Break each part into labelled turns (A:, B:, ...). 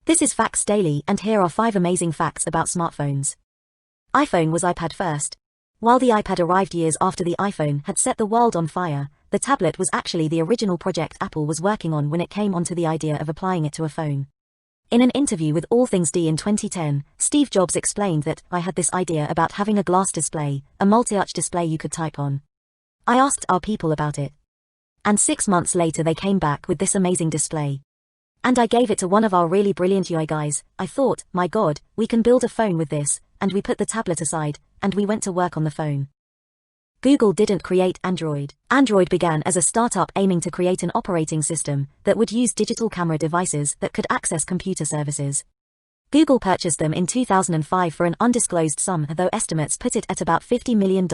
A: This is Facts Daily, and here are 5 amazing facts about smartphones. iPhone was iPad first. While the iPad arrived years after the iPhone had set the world on fire, the tablet was actually the original project Apple was working on when it came onto the idea of applying it to a phone. In an interview with All Things D in 2010, Steve Jobs explained that, "I had this idea about having a glass display, a multi-touch display you could type on. I asked our people about it. And 6 months later they came back with this amazing display. And I gave it to one of our really brilliant UI guys. I thought, my God, we can build a phone with this," and we put the tablet aside, and we went to work on the phone. Google didn't create Android. Android began as a startup aiming to create an operating system that would use digital camera devices that could access computer services. Google purchased them in 2005 for an undisclosed sum, though estimates put it at about $50 million.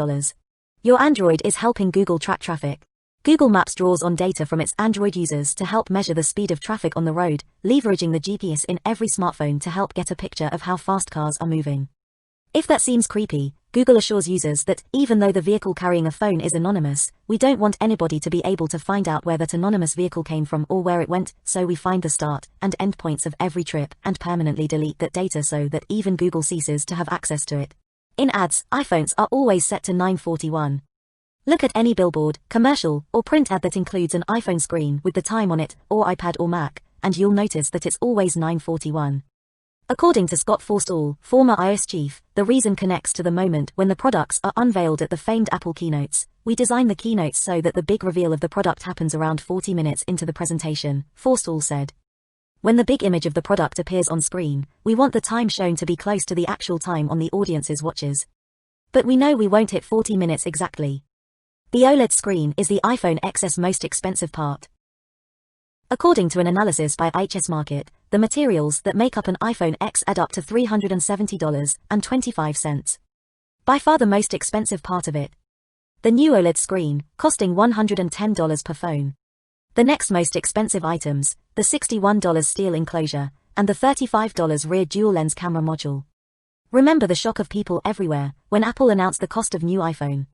A: Your Android is helping Google track traffic. Google Maps draws on data from its Android users to help measure the speed of traffic on the road, leveraging the GPS in every smartphone to help get a picture of how fast cars are moving. If that seems creepy, Google assures users that, even though the vehicle carrying a phone is anonymous, we don't want anybody to be able to find out where that anonymous vehicle came from or where it went, so we find the start and end points of every trip and permanently delete that data so that even Google ceases to have access to it. In ads, iPhones are always set to 9:41. Look at any billboard, commercial, or print ad that includes an iPhone screen with the time on it, or iPad or Mac, and you'll notice that it's always 9:41. According to Scott Forstall, former iOS chief, the reason connects to the moment when the products are unveiled at the famed Apple keynotes. "We design the keynotes so that the big reveal of the product happens around 40 minutes into the presentation," Forstall said. "When the big image of the product appears on screen, we want the time shown to be close to the actual time on the audience's watches. But we know we won't hit 40 minutes exactly." The OLED screen is the iPhone XS most expensive part. According to an analysis by IHS Markit, the materials that make up an iPhone X add up to $370.25. By far the most expensive part of it. The new OLED screen, costing $110 per phone. The next most expensive items, the $61 steel enclosure, and the $35 rear dual-lens camera module. Remember the shock of people everywhere when Apple announced the cost of new iPhone.